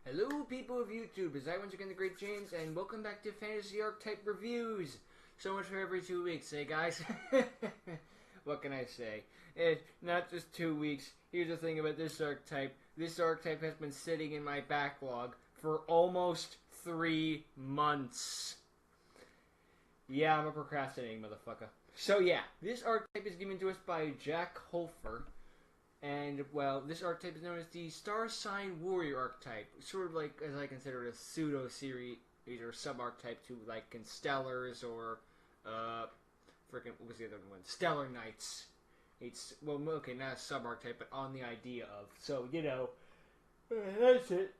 Hello people of YouTube, it's I once again the Great James, and welcome back to Fantasy Archetype Reviews. So much for every 2 weeks, eh guys? What can I say? It's not just 2 weeks. Here's the thing about this archetype. This archetype has been sitting in my backlog for almost 3 months. Yeah, I'm a procrastinating motherfucker. So yeah, this archetype is given to us by Jack Holfer. And, well, this archetype is known as the Star Sign Warrior archetype. Sort of like, as I consider it, a pseudo-series or sub-archetype to, like, Constellars or, what was the other one? Stellar Knights. It's, well, okay, not a sub-archetype, but on the idea of. So, you know, that's it.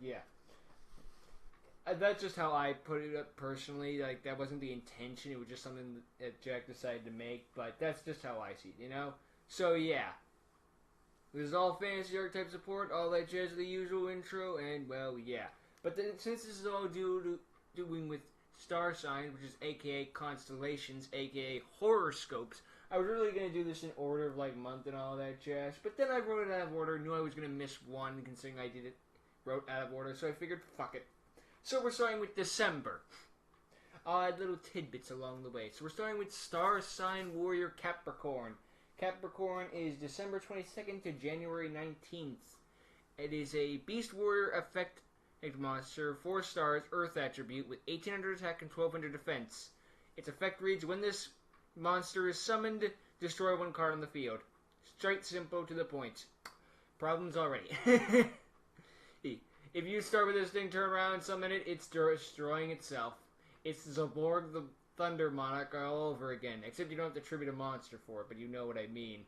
Yeah. That's just how I put it up personally. Like, that wasn't the intention. It was just something that Jack decided to make. But that's just how I see it, you know? So, yeah. This is all fantasy archetype support, all that jazz, the usual intro, and, well, yeah. But then, since this is all doing with star signs, which is aka constellations, aka horoscopes, I was really going to do this in order of, like, month and all that jazz. But then I wrote it out of order, knew I was going to miss one, considering I wrote out of order, so I figured, fuck it. So we're starting with December. I'll add little tidbits along the way. So we're starting with Star Sign Warrior Capricorn. Capricorn is December 22nd to January 19th. It is a Beast Warrior effect monster, 4 stars, Earth attribute, with 1800 attack and 1200 defense. Its effect reads, when this monster is summoned, destroy 1 card on the field. Straight, simple, to the point. Problems already. If you start with this thing, turn around, summon it, it's destroying itself. It's Zaborg the Thunder Monarch all over again. Except you don't have to tribute a monster for it, but you know what I mean.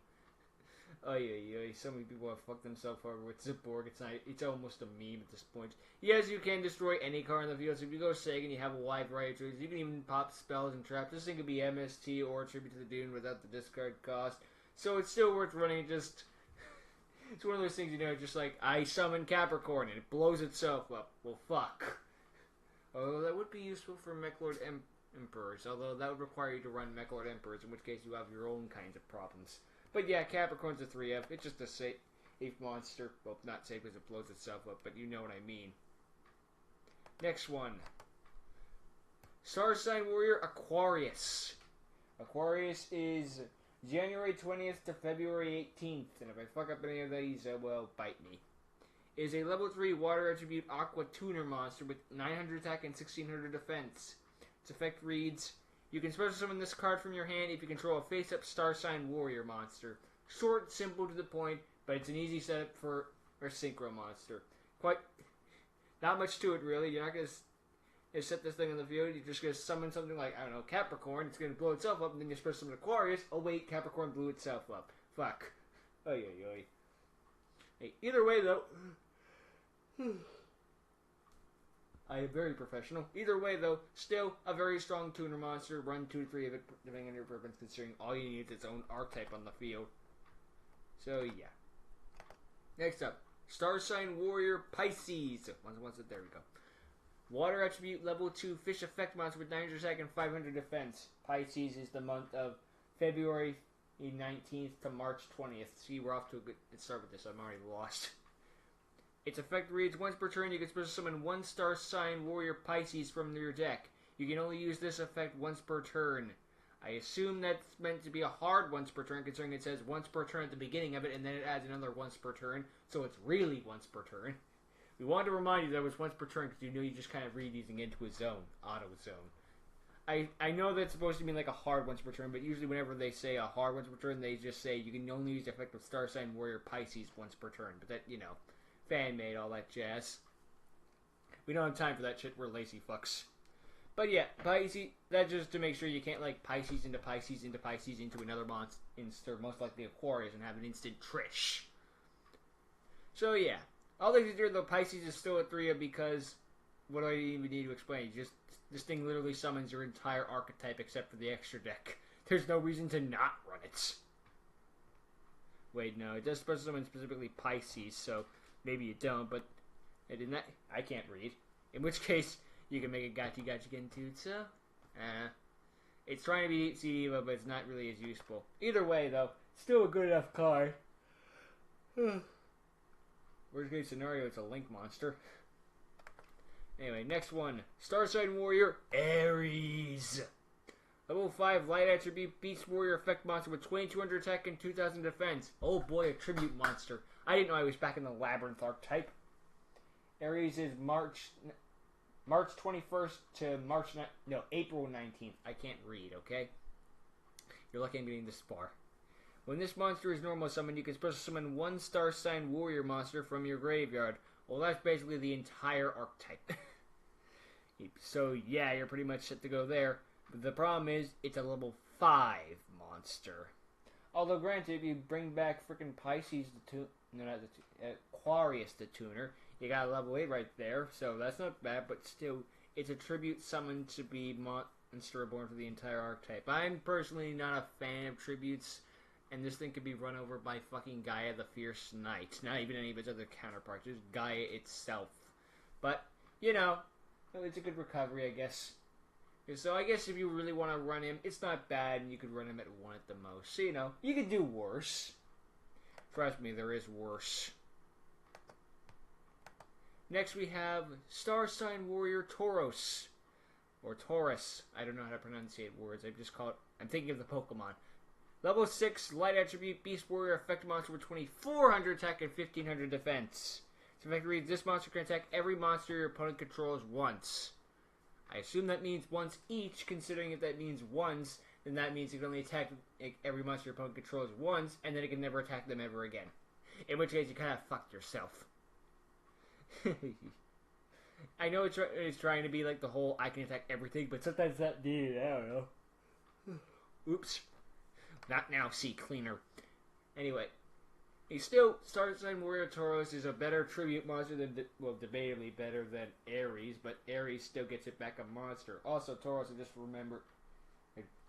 Oy. So many people have fucked themselves over with Zaborg. It's almost a meme at this point. Yes, you can destroy any card in the field. So if you go Seg and you have a wide variety of tributes, you can even pop spells and traps. This thing could be MST or tribute to the Dune without the discard cost. So it's still worth running. Just it's one of those things, you know, just like, I summon Capricorn and it blows itself up. Well, fuck. Although that would be useful for Mechlord Emperors, although that would require you to run Mechlord Emperors, in which case you have your own kinds of problems. But yeah, Capricorn's a 3F. It's just a safe monster. Well, not safe because it blows itself up, but you know what I mean. Next one. Star Sign Warrior Aquarius. Aquarius is January 20th to February 18th, and if I fuck up any of these, well, bite me. Is a level 3 water attribute Aqua Tuner monster with 900 attack and 1600 defense. Its effect reads, you can special summon this card from your hand if you control a face-up Star Sign Warrior monster. Short, simple, to the point, but it's an easy setup for a Synchro monster. Quite, not much to it really. You're not going to set this thing on the field. You're just going to summon something like, I don't know, Capricorn. It's going to blow itself up, and then you special summon Aquarius. Oh wait, Capricorn blew itself up. Fuck. Oy. Hey, either way though, I am very professional. Either way though, still a very strong tuner monster. Run 2 to 3 of it, depending on your preference, considering all you need is its own archetype on the field. So yeah. Next up, Star Sign Warrior Pisces. There we go. Water attribute level 2 fish effect monster with 900 attack and 500 defense. Pisces is the month of February 19th to March 20th. See, we're off to a good start with this. I'm already lost. Its effect reads, once per turn you can special summon 1 Star Sign Warrior Pisces from your deck. You can only use this effect once per turn. I assume that's meant to be a hard once per turn, considering it says once per turn at the beginning of it, and then it adds another once per turn, so it's really once per turn. We wanted to remind you that it was once per turn, because you know you just kind of read using into a zone, auto zone. I know that's supposed to mean like a hard once per turn, but usually whenever they say a hard once per turn, they just say you can only use the effect of Star Sign Warrior Pisces once per turn. But that, you know, fan-made, all that jazz. We don't have time for that shit, we're lazy fucks. But yeah, Pisces, that's just to make sure you can't like Pisces into Pisces into Pisces into another monster, most likely Aquarius, and have an instant Trish. So yeah, all they do though, Pisces is still a 3 because, what do I even need to explain? Just this thing literally summons your entire archetype except for the extra deck. There's no reason to not run it. Wait, no, it does special summon specifically Pisces, so maybe you don't, but I can't read. In which case, you can make a gotcha too, so it's trying to be CD, but it's not really as useful. Either way, though, still a good enough card. Worst case scenario, it's a Link monster. Anyway, next one. Star Sign Warrior, Aries. Level 5 light attribute Beast Warrior effect monster with 2200 attack and 2000 defense. Oh boy, a tribute monster. I didn't know I was back in the Labyrinth archetype. Aries is March 21st to April 19th. I can't read, okay? You're lucky I'm getting this far. When this monster is normal summoned, you can special summon one Star Sign Warrior monster from your graveyard. Well, that's basically the entire archetype. So yeah, you're pretty much set to go there. But the problem is, it's a level 5 monster. Although granted, if you bring back frickin' Pisces Aquarius the Tuner, you got a level 8 right there, so that's not bad, but still, it's a tribute summoned to be monster reborn for the entire archetype. I'm personally not a fan of tributes, and this thing could be run over by fucking Gaia the Fierce Knight. Not even any of its other counterparts, just Gaia itself. But, you know, it's a good recovery, I guess. So I guess if you really want to run him, it's not bad, and you could run him at 1 at the most. So, you know, you could do worse. Trust me, there is worse. Next we have Star Sign Warrior Tauros. Or Taurus. I don't know how to pronunciate words. I'm thinking of the Pokemon. Level 6 light attribute Beast Warrior effect monster with 2400 attack and 1500 defense. Its effect reads, this monster can attack every monster your opponent controls once. I assume that means once each, considering if that means once, then that means it can only attack every monster your opponent controls once, and then it can never attack them ever again. In which case, you kind of fucked yourself. I know it's trying to be like the whole I can attack everything, but sometimes that dude, I don't know. Oops. Not now, see, cleaner. Anyway. He's still, Star Sign Warrior Tauros is a better tribute monster than, well, debatably better than Aries, but Aries still gets it back a monster. Also, Tauros, I just remember,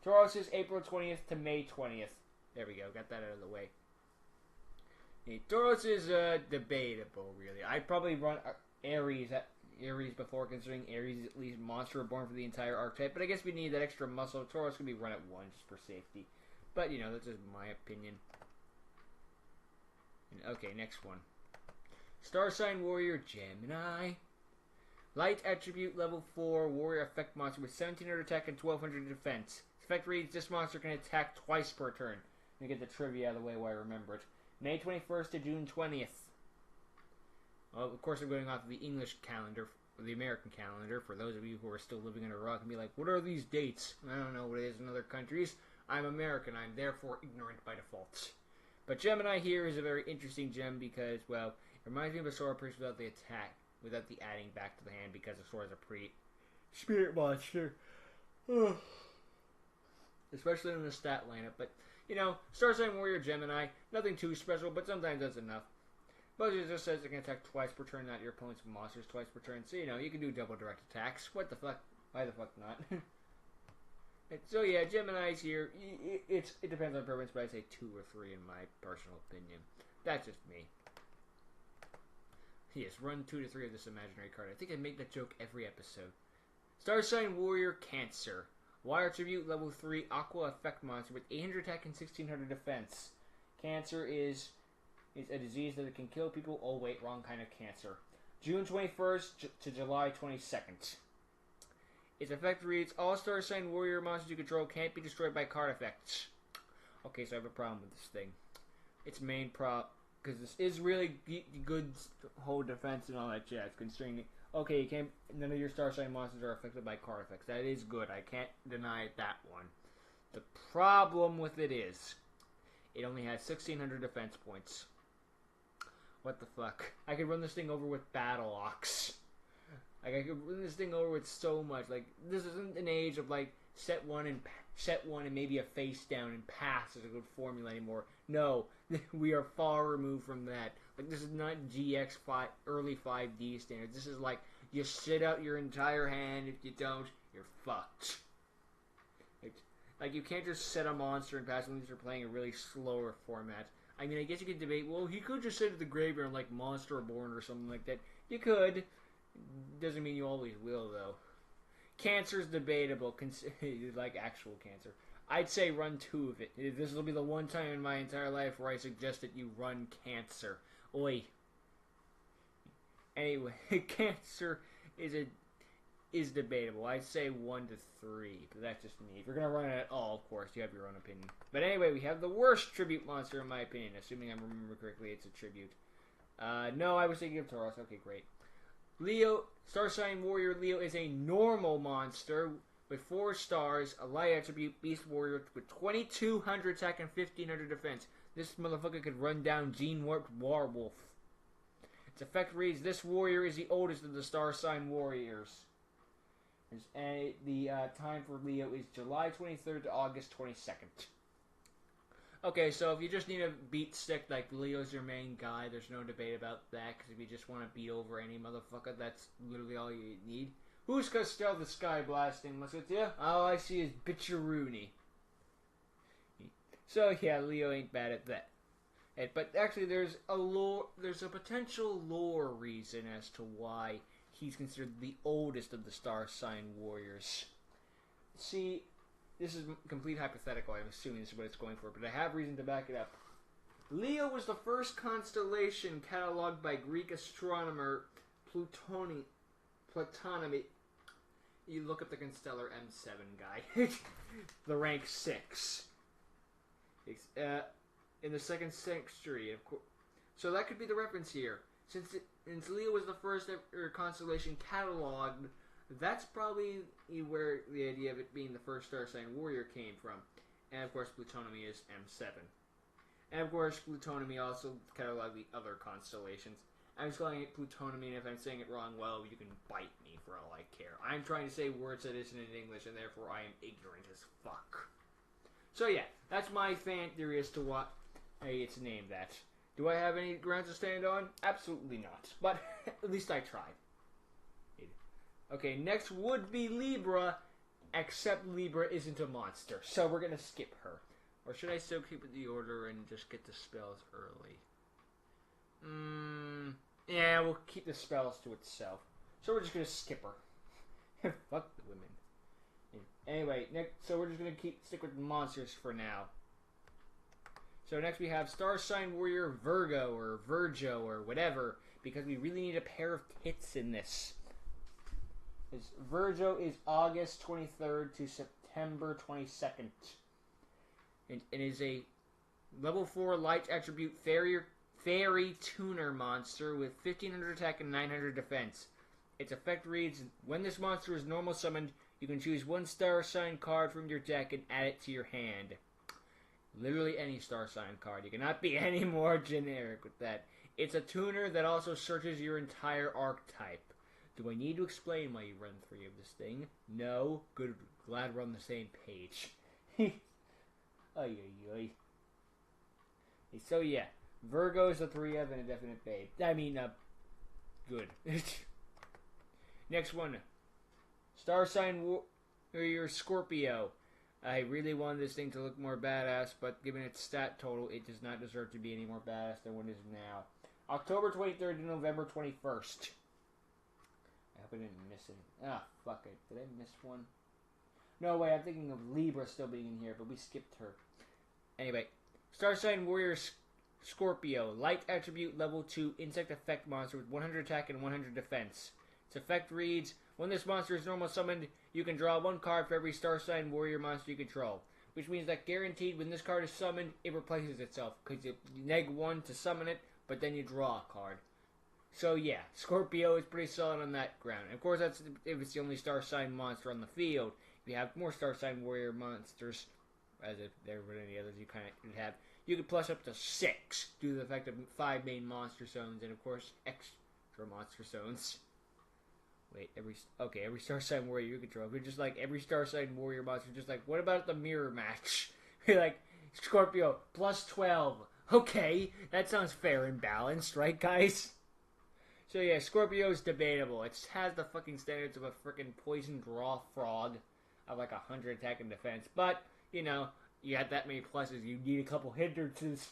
Tauros is April 20th to May 20th. There we go, got that out of the way. Tauros is debatable, really. I'd probably run Aries before, considering Aries is at least monster reborn for the entire archetype, but I guess we need that extra muscle. Tauros can be run at 1 just for safety. But, you know, that's just my opinion. Okay, next one. Star Sign Warrior Gemini. Light attribute level 4 warrior effect monster with 1700 attack and 1200 defense. Effect reads, this monster can attack twice per turn. Let me get the trivia out of the way while I remember it. May 21st to June 20th. Well, of course I'm going off of the English calendar, or the American calendar, for those of you who are still living under a rock and be like, what are these dates? I don't know what it is in other countries. I'm American, I'm therefore ignorant by default. But Gemini here is a very interesting gem because, well, it reminds me of a Sora Priest without the attack, without the adding back to the hand, because the Sora is a pretty spirit monster. Especially in the stat lineup. But, you know, Star Sign Warrior Gemini, nothing too special, but sometimes that's enough. But it just says it can attack twice per turn, not your opponent's monsters twice per turn. So, you know, you can do double direct attacks. What the fuck? Why the fuck not? So yeah, Gemini's here. It depends on preference, but I say 2 or 3 in my personal opinion. That's just me. Yes, run 2 to 3 of this imaginary card. I think I make that joke every episode. Star Sign Warrior Cancer. Wire Tribute level 3 Aqua effect monster with 800 attack and 1600 defense. Cancer is a disease that can kill people. Oh wait, wrong kind of cancer. June 21st to July 22nd. Its effect reads, all Star Sign Warrior monsters you control can't be destroyed by card effects. Okay, so I have a problem with this thing. Its main problem, because this is really good whole defense and all that jazz, considering, okay, none of your Star Sign monsters are affected by card effects. That is good. I can't deny that one. The problem with it is, it only has 1600 defense points. What the fuck? I could run this thing over with Battle Ox. Like, I could run this thing over with so much. Like, this isn't an age of, like, set one and maybe a face down and pass as a good formula anymore. No, we are far removed from that. Like, this is not GX5, early 5D standards. This is like, you sit out your entire hand. If you don't, you're fucked. Like, you can't just set a monster and pass unless you're playing a really slower format. I mean, I guess you could debate, well, he could just sit at the graveyard like Monster Reborn or something like that. You could. Doesn't mean you always will, though. Cancer's debatable, like actual cancer. I'd say run 2 of it. This will be the one time in my entire life where I suggest that you run Cancer. Oi. Anyway, Cancer is debatable. I'd say 1 to 3, but that's just me. If you're gonna run it at all, of course, you have your own opinion. But anyway, we have the worst tribute monster in my opinion. Assuming I remember correctly, it's a tribute. No, I was thinking of Tauros. Okay, great. Leo, Star Sign Warrior Leo is a normal monster with 4 stars, a light attribute, Beast Warrior with 2200 attack and 1500 defense. This motherfucker could run down Gene Warped Warwolf. Its effect reads, this warrior is the oldest of the Star Sign Warriors. And the time for Leo is July 23rd to August 22nd. Okay, so if you just need a beat stick, like Leo's your main guy, there's no debate about that, because if you just want to beat over any motherfucker, that's literally all you need. Who's Castell the Sky Blasting Musketeer? All I see is Bitcheroony. So yeah, Leo ain't bad at that. But actually, there's a potential lore reason as to why he's considered the oldest of the Star Sign Warriors. See, this is complete hypothetical. I'm assuming this is what it's going for, but I have reason to back it up. Leo was the first constellation cataloged by Greek astronomer Plotonomy. You look up the constellar M7 guy. The rank 6. In the 2nd century, of course. So that could be the reference here. Since Leo was the first constellation cataloged, that's probably where the idea of it being the first Star Sign Warrior came from. And of course, Plotonomy is M7. And of course, Plotonomy also cataloged the other constellations. I'm just calling it Plotonomy, and if I'm saying it wrong, well, you can bite me for all I care. I'm trying to say words that isn't in English, and therefore I am ignorant as fuck. So yeah, that's my fan theory as to why it's named that. Do I have any grounds to stand on? Absolutely not. But at least I tried. Okay, next would be Libra, except Libra isn't a monster, so we're going to skip her. Or should I still keep it the order and just get the spells early? Yeah, we'll keep the spells to itself. So we're just going to skip her. Fuck the women. Anyway, so we're just going to stick with monsters for now. So next we have Star Sign Warrior Virgo, or Virgo, or whatever, because we really need a pair of tits in this. Virgo is August 23rd to September 22nd. And it is a level 4 light attribute fairy tuner monster with 1500 attack and 900 defense. Its effect reads, when this monster is normal summoned, you can choose 1 star sign card from your deck and add it to your hand. Literally any star sign card. You cannot be any more generic with that. It's a tuner that also searches your entire archetype. Do I need to explain why you run 3 of this thing? No. Good. Glad we're on the same page. Ay, ay, ay. So yeah, Virgo's a 3 of and a definite babe. I mean, good. Next one. Star Sign Warrior Scorpio. I really wanted this thing to look more badass, but given its stat total, it does not deserve to be any more badass than what it is now. October 23rd to November 21st. I hope I didn't miss it. Ah, fuck it. Did I miss one? No way, I'm thinking of Libra still being in here, but we skipped her. Anyway, Star Sign Warrior Scorpio. Light attribute level 2 insect effect monster with 100 attack and 100 defense. Its effect reads, when this monster is normal summoned, you can draw 1 card for every Star Sign Warrior monster you control. Which means that guaranteed when this card is summoned, it replaces itself. Because you neg 1 to summon it, but then you draw a card. So yeah, Scorpio is pretty solid on that ground. And of course, that's if it's the only Star Sign monster on the field. If you have more Star Sign Warrior monsters, as if there were any others you kind of have, you could plus up to 6 due to the effect of 5 main monster zones and of course extra monster zones. Wait, every Star Sign Warrior you control. We're just like every Star Sign Warrior monster. Just like, what about the mirror match? You're like, Scorpio plus 12. Okay, that sounds fair and balanced, right, guys? So yeah, Scorpio's debatable. It has the fucking standards of a freaking poison draw frog of like 100 attack and defense. But you know, you got that many pluses, you need a couple hindrances.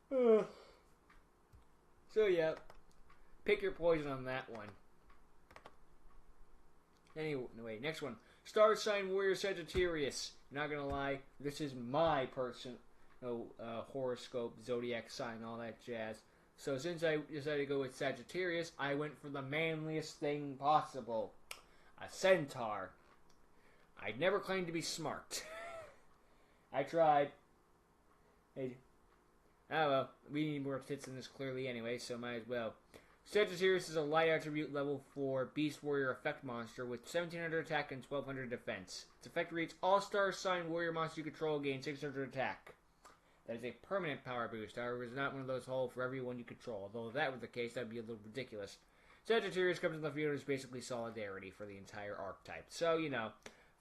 So yeah, pick your poison on that one. Anyway, next one. Star Sign Warrior Sagittarius. Not gonna lie, this is my personal horoscope, zodiac sign, all that jazz. So since I decided to go with Sagittarius, I went for the manliest thing possible. A centaur. I'd never claimed to be smart. I tried. Hey. Oh well, we need more tits than this clearly anyway, so might as well. Sagittarius is a light attribute level 4 Beast Warrior effect monster with 1700 attack and 1200 defense. Its effect reads, all-star sign warrior monster you control gain 600 attack. That is a permanent power boost, however, it's not one of those whole for everyone you control, although if that were the case, that would be a little ridiculous. Sagittarius comes in the field as basically solidarity for the entire archetype, so, you know,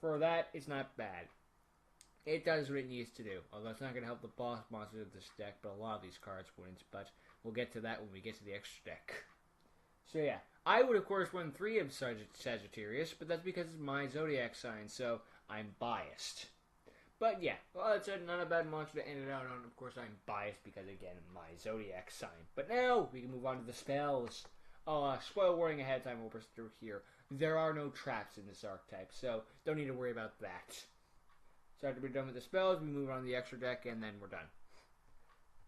for that, it's not bad. It does what it needs to do, although it's not going to help the boss monsters of this deck, but a lot of these cards wouldn't, but we'll get to that when we get to the extra deck. So yeah, I would of course run 3 of Sagittarius, but that's because it's my Zodiac sign, so I'm biased. But yeah, well, that's not a bad monster to end it out on. Of course, I'm biased because, again, my Zodiac sign. But now, we can move on to the spells. Spoiler warning ahead of time, we'll press through here. There are no traps in this archetype, so don't need to worry about that. So after we're done with the spells, we move on to the extra deck, and then we're done.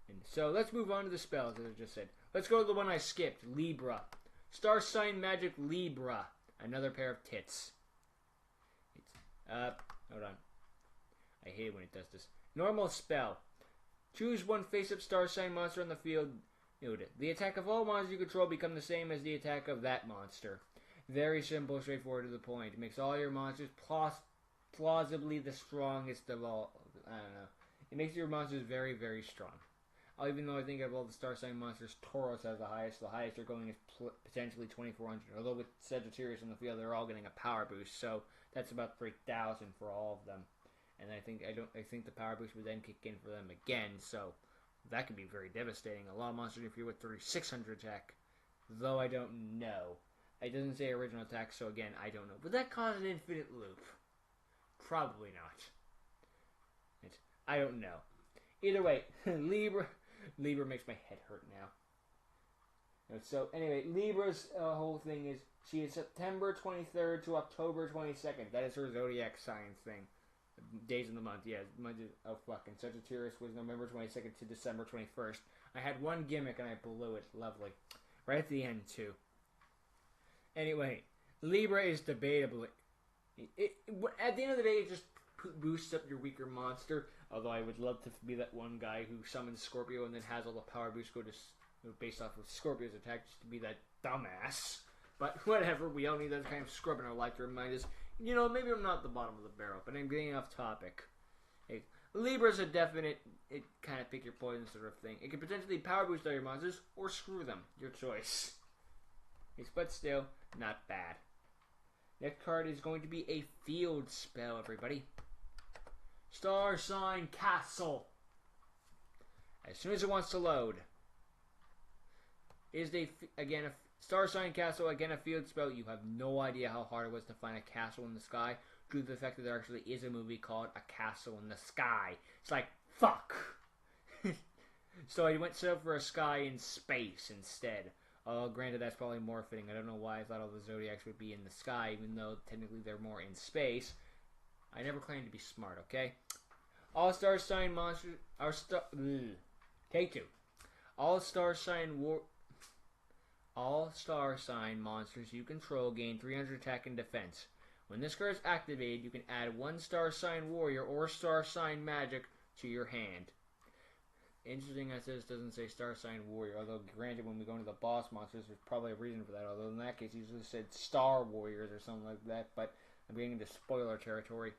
And so let's move on to the spells, as I just said. Let's go to the one I skipped, Libra. Star Sign Magic Libra. Another pair of tits. Hold on. I hate it when it does this. Normal spell. Choose one face-up star sign monster on the field. Noted. The attack of all monsters you control become the same as the attack of that monster. Very simple, straightforward to the point. It makes all your monsters plausibly the strongest of all. I don't know. It makes your monsters very, very strong. Even though I think of all the star sign monsters, Taurus has the highest. The highest they're going is potentially 2,400. Although with Sagittarius on the field, they're all getting a power boost, so that's about 3,000 for all of them. And I think the power boost would then kick in for them again, so that could be very devastating. A lot of monsters interfere with 3,600 attack, though I don't know. It doesn't say original attack, so again, I don't know. Would that cause an infinite loop? Probably not. I don't know. Either way, Libra makes my head hurt now. So anyway, Libra's whole thing is she is September 23rd to October 22nd. That is her zodiac sign thing. Days in the month, yeah. Oh, fucking Sagittarius was November 22nd to December 21st. I had one gimmick and I blew it. Lovely. Right at the end, too. Anyway, Libra is debatably... at the end of the day, it just boosts up your weaker monster. Although I would love to be that one guy who summons Scorpio and then has all the power boosts go to based off of Scorpio's attack, just to be that dumbass. But whatever, we all need that kind of scrub in our life to remind us, you know, maybe I'm not at the bottom of the barrel, but I'm getting off topic. Hey, Libra's a definite, it kind of pick your poison sort of thing. It can potentially power boost all your monsters, or screw them. Your choice. But still, not bad. Next card is going to be a field spell, everybody. Star Sign Castle. As soon as it wants to load. Again, a Star Sign Castle, again a field spell. You have no idea how hard it was to find a castle in the sky, due to the fact that there actually is a movie called A Castle in the Sky. It's like, fuck! So I went set up for a sky in space instead. Granted, that's probably more fitting. I don't know why I thought all the Zodiacs would be in the sky, even though technically they're more in space. I never claimed to be smart, okay? All-Star Sign Monsters... Take 2. All-Star Sign monsters you control gain 300 attack and defense. When this card is activated, you can add 1 Star Sign Warrior or Star Sign Magic to your hand. Interesting as this doesn't say Star Sign Warrior, although granted when we go into the boss monsters there's probably a reason for that, although in that case he usually said Star Warriors or something like that, but I'm getting into spoiler territory.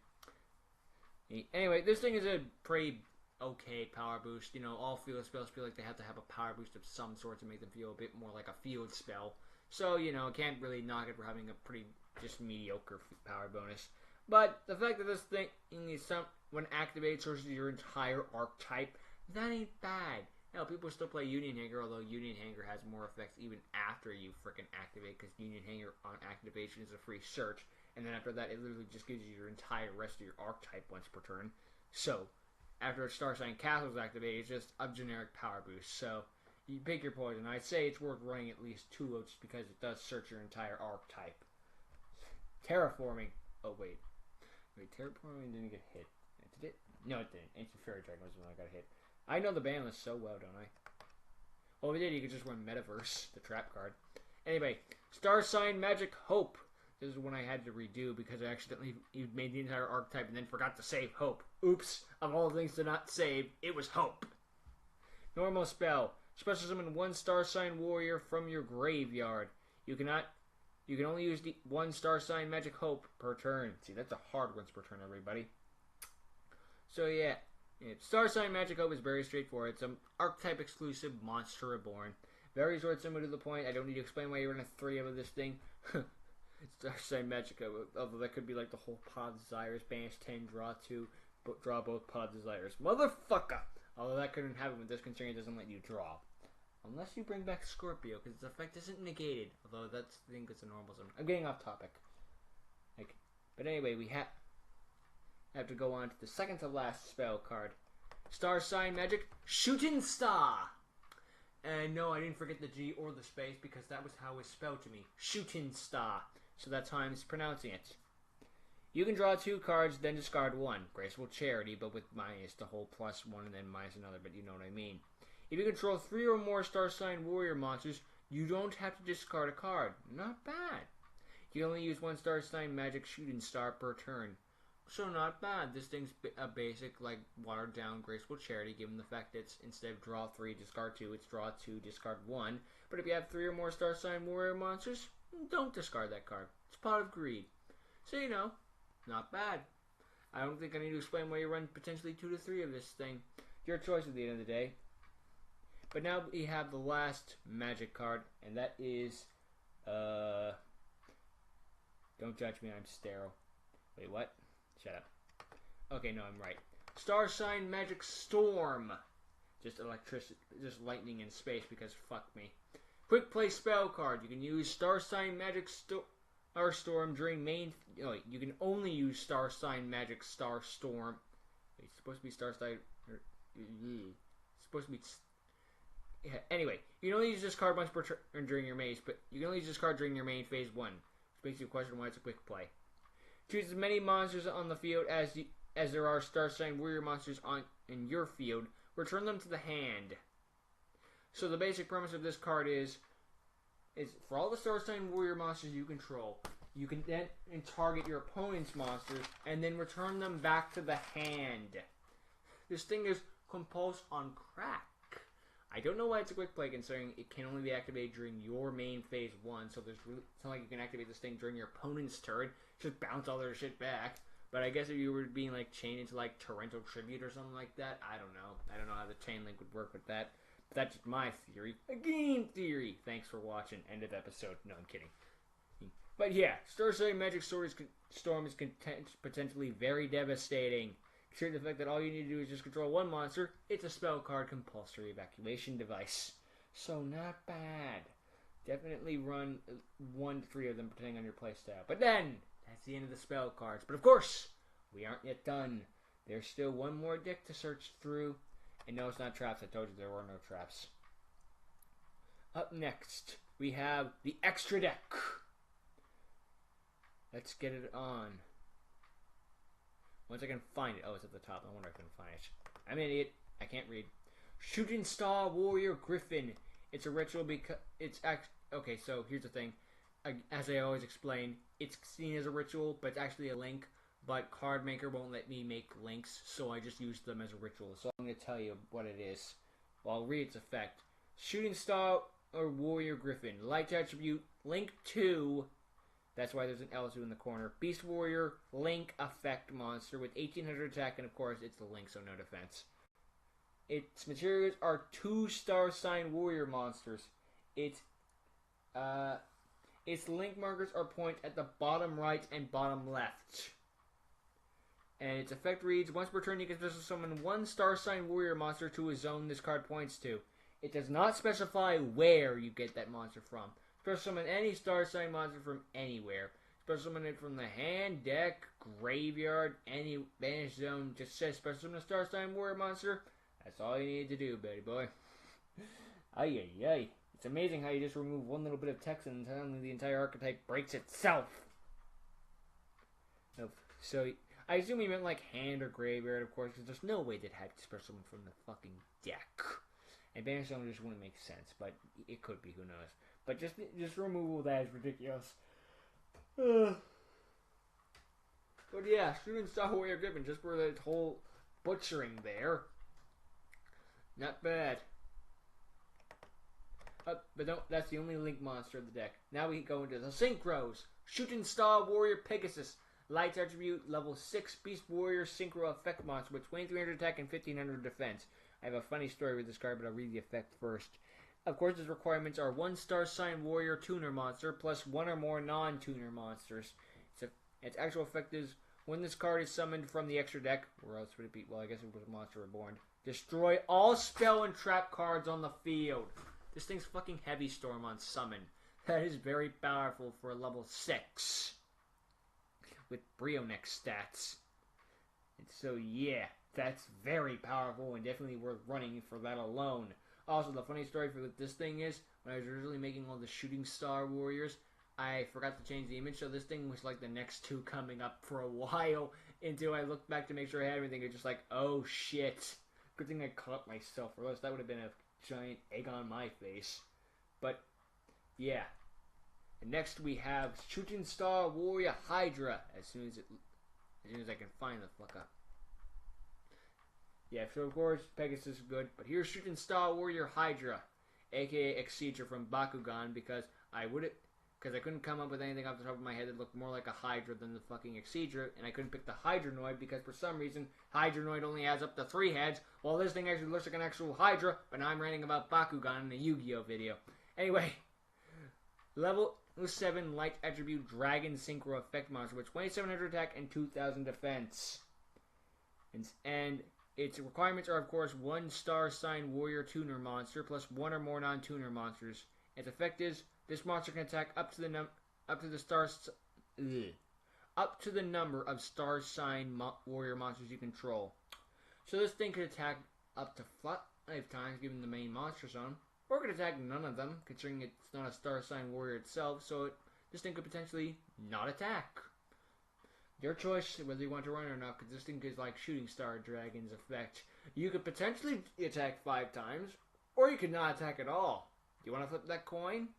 Anyway, this thing is a pretty okay power boost. You know, all field spells feel like they have to have a power boost of some sort to make them feel a bit more like a field spell. So, you know, can't really knock it for having a pretty just mediocre power bonus. But the fact that this thing is when activated searches your entire archetype, that ain't bad. You know, people still play Union Hanger, although Union Hanger has more effects even after you frickin' activate, because Union Hanger on activation is a free search, and then after that it literally just gives you your entire rest of your archetype once per turn. So, after Star Sign Castle is activated, it's just a generic power boost. So, you pick your poison. I'd say it's worth running at least 2 just because it does search your entire archetype. Terraforming. Oh, wait. Terraforming didn't get hit. Did it? No, it didn't. Ancient Fairy Dragon was the one I got hit. I know the ban list so well, don't I? Oh, we did. You could just run Metaverse, the trap card. Anyway, Star Sign Magic Hope. This is one I had to redo because I accidentally made the entire archetype and then forgot to save Hope. Oops. Of all things to not save, it was Hope. Normal spell. Special summon 1 Star Sign Warrior from your graveyard. You can only use the 1 Star Sign Magic Hope per turn. See, that's a hard once per turn, everybody. So yeah. Star Sign Magic Hope is very straightforward. It's an archetype exclusive monster reborn. Very short, similar to the point. I don't need to explain why you run a 3 of this thing. Star Sign Magic Hope. Although that could be like the whole Pod Desires. Banish 10, draw 2, draw both Pod Desires. Motherfucker! Although that couldn't happen with this, considering it doesn't let you draw. Unless you bring back Scorpio, because its effect isn't negated. Although that's, I think it's a normal zone. I'm getting off topic. But anyway, we have to go on to the second to last spell card. Star Sign Magic Shooting Star. And no, I didn't forget the G or the space because that was how it was spelled to me. Shooting Star. So that's how I'm pronouncing it. You can draw 2 cards, then discard 1. Graceful Charity, but with minus the whole +1 and then minus another, but you know what I mean. If you control 3 or more Star Sign Warrior monsters, you don't have to discard a card. Not bad. You can only use 1 Star Sign Magic Shooting Star per turn. So not bad. This thing's a basic, like, watered down Graceful Charity, given the fact that it's, instead of draw 3, discard 2, it's draw 2, discard 1. But if you have 3 or more Star Sign Warrior monsters, don't discard that card. It's Pot of Greed. So, you know, not bad. I don't think I need to explain why you run potentially 2 to 3 of this thing. Your choice at the end of the day. But now we have the last magic card, and that is, don't judge me, I'm sterile. Wait, what? Shut up. Okay, no, I'm right. Star Sign Magic Storm. Just electricity, just lightning in space because fuck me. Quick play spell card. You can use Star Sign Magic Storm during main. Oh, wait, you can only use Star Sign Magic Star Storm. Wait, it's supposed to be Star Sign. It's supposed to be. Yeah. Anyway, you can only use this card once per turn during your main. But you can only use this card during your main phase 1. Which makes you question why it's a quick play. Choose as many monsters on the field as there are Star Sign Warrior monsters in your field. Return them to the hand. So the basic premise of this card is for all the Star Sign Warrior monsters you control, you can then target your opponent's monsters and then return them back to the hand. This thing is composed on crack. I don't know why it's a quick play considering it can only be activated during your main phase 1, so it's not like you can activate this thing during your opponent's turn. Just bounce all their shit back. But I guess if you were being like chained into like Torrential Tribute or something like that, I don't know. I don't know how the chain link would work with that. But that's just my theory. A game theory. Thanks for watching. End of episode. No, I'm kidding. But yeah, Star Sign Magic Storm is potentially very devastating. Considering the fact that all you need to do is just control 1 monster, it's a spell card compulsory evacuation device. So not bad. Definitely run 1 to 3 of them depending on your playstyle. But then, that's the end of the spell cards. But of course, we aren't yet done. There's still 1 more deck to search through. And no, it's not traps. I told you there were no traps. Up next, we have the extra deck. Let's get it on. Once I can find it. Oh, it's at the top. I wonder if I can find it. I'm an idiot. I can't read. Shooting Star Warrior Griffin. It's a ritual because it's okay, so here's the thing. As I always explain, it's seen as a ritual, but it's actually a link. But Card Maker won't let me make links, so I just use them as a ritual. So I'm going to tell you what it is. Well, I'll read its effect. Shooting Star or Warrior Griffin. Light attribute. Link 2. That's why there's an L2 in the corner. Beast Warrior, Link effect monster with 1800 attack, and of course it's the Link, so no defense. Its materials are 2 Star Sign Warrior monsters. Its Link markers are point at the bottom right and bottom left. And its effect reads, once per turn you can special summon 1 Star Sign Warrior monster to a zone this card points to. It does not specify where you get that monster from. Special summon any Star Sign monster from anywhere. Special summon it from the hand, deck, graveyard, any banished zone. Just says special summon a Star Sign Warrior monster. That's all you need to do, buddy boy. Ay, ay, ay. It's amazing how you just remove 1 little bit of text and suddenly the entire archetype breaks itself. Nope. So, I assume he meant like hand or graveyard, of course, because there's no way that had to special summon from the fucking deck. And Banner Stone just wouldn't make sense, but it could be, who knows. But just removal of that is ridiculous. But yeah, Shooting Star Warrior Griffin, just for the whole butchering there. Not bad. But no, that's the only Link monster of the deck. Now we go into the Synchros. Shooting Star Warrior Pegasus. Light attribute, level 6 Beast Warrior Synchro effect monster with 2300 attack and 1500 defense. I have a funny story with this card, but I'll read the effect first. Of course, its requirements are 1 Star Sign Warrior Tuner monster plus 1 or more non-tuner monsters. Its actual effect is, when this card is summoned from the extra deck, where else would it be? Well, I guess it was a Monster Reborn. Destroy all spell and trap cards on the field. This thing's fucking Heavy Storm on summon. That is very powerful for a level 6. With Brionex stats. And so yeah, that's very powerful and definitely worth running for that alone. Also, the funny story for what this thing is, when I was originally making all the Shooting Star Warriors, I forgot to change the image, so this thing was like the next two coming up for a while until I looked back to make sure I had everything. It's just like, oh shit. Good thing I caught myself, or else that would have been a giant egg on my face. But yeah. And next we have Shooting Star Warrior Hydra. As soon as I can find the fucker. Yeah, so of course Pegasus is good, but here's Shooting Star Warrior Hydra, aka Exedra from Bakugan, because I couldn't come up with anything off the top of my head that looked more like a Hydra than the fucking Exedra, and I couldn't pick the Hydronoid because for some reason Hydronoid only has up to 3 heads, while this thing actually looks like an actual Hydra, but now I'm ranting about Bakugan in a Yu-Gi-Oh video. Anyway, level 7 Light Attribute Dragon Synchro Effect Monster with 2700 attack and 2000 defense. And its requirements are, of course, 1 Star Sign Warrior Tuner monster plus 1 or more non-tuner monsters. Its effect is, this monster can attack up to the number of Star Sign Warrior monsters you control. So this thing could attack up to 5 times, given the main monster zone. Or it could attack none of them, considering it's not a Star Sign Warrior itself, so this thing could potentially not attack. Your choice whether you want to run or not, because this thing is like Shooting Star Dragon's effect. You could potentially attack 5 times, or you could not attack at all. Do you want to flip that coin?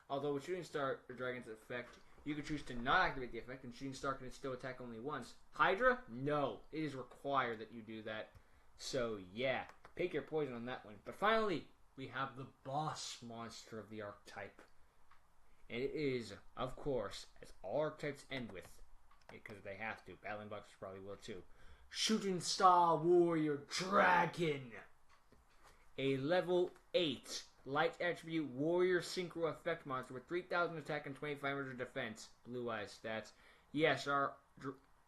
Although with Shooting Star Dragon's effect, you could choose to not activate the effect, and Shooting Star can still attack only once. Hydra? No. It is required that you do that. So yeah, pick your poison on that one. But finally, we have the boss monster of the archetype. And it is, of course, as all archetypes end with, because they have to, Battling Boxers probably will too, Shooting Star Warrior Dragon. A level 8 Light Attribute Warrior Synchro Effect Monster with 3000 attack and 2500 defense. Blue Eyes stats. Yes, our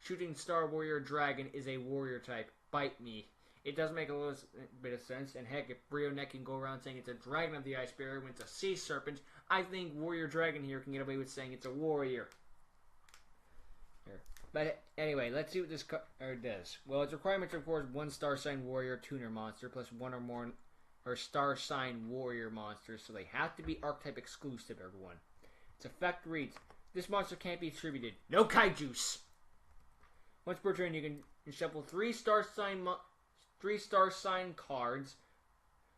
Shooting Star Warrior Dragon is a warrior type. Bite me. It does make a little bit of sense, and heck, if Brionex can go around saying it's a Dragon of the Ice Barrier when it's a Sea Serpent, I think Warrior Dragon here can get away with saying it's a warrior. But anyway, let's see what this card does. Well, its requirements are, of course, 1 Star Sign Warrior Tuner monster plus 1 or more Star Sign Warrior monsters, so they have to be archetype exclusive, everyone. Its effect reads, this monster can't be attributed. No Kaijus! Once per turn, you can shuffle 3 Star Sign cards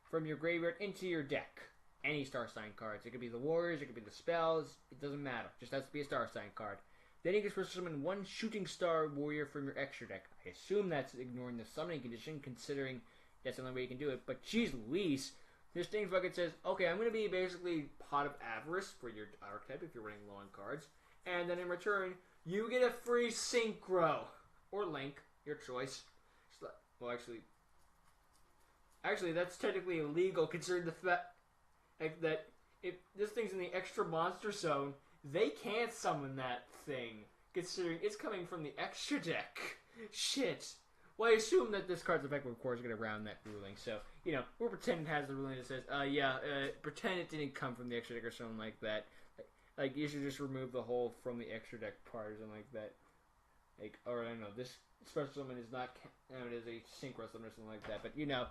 from your graveyard into your deck. Any Star Sign cards. It could be the Warriors, it could be the spells, it doesn't matter. Just has to be a Star Sign card. Then you can first summon 1 Shooting Star Warrior from your extra deck. I assume that's ignoring the summoning condition, considering that's the only way you can do it. But geez Louise, this thing fucking says, okay, I'm going to be basically Pot of Avarice for your archetype if you're running low on cards. And then in return, you get a free Synchro. Or Link, your choice. Well, actually, that's technically illegal considering the fact that if this thing's in the extra monster zone, they can't summon that thing, considering it's coming from the extra deck. Shit. Well, I assume that this card's effect, of course, is going to round that ruling. So, you know, we'll pretend it has the ruling that says, pretend it didn't come from the extra deck or something like that. Like, you should just remove the whole from the extra deck part or something like that. Like, or I don't know, this special summon is not, it is a synchro summon or something like that. But, you know,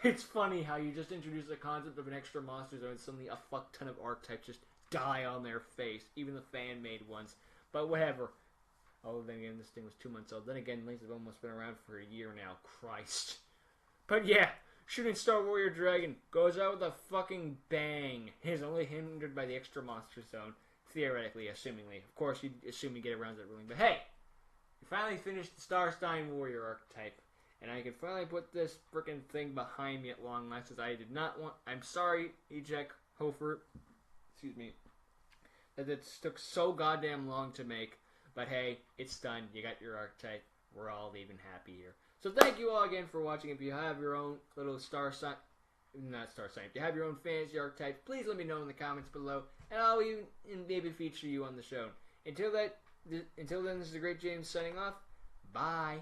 it's funny how you just introduce the concept of an extra monster zone and suddenly a fuck ton of archetypes just die on their face. Even the fan-made ones. But whatever. Oh, then again, this thing was 2 months old. Then again, Links have almost been around for a year now. Christ. But yeah, Shooting Star Warrior Dragon goes out with a fucking bang. It is only hindered by the extra monster zone, theoretically, assumingly. Of course, you'd assume you get around that ruling, but hey, you finally finished the Starstein Warrior archetype, and I can finally put this frickin' thing behind me at long last, as I did not want. I'm sorry, Ejek Hofer, excuse me, that it took so goddamn long to make, but hey, it's done. You got your archetype. We're all even happy here. So thank you all again for watching. If you have your own little if you have your own fantasy archetypes, please let me know in the comments below, and I'll even maybe feature you on the show. Until then, this is the Great James signing off. Bye.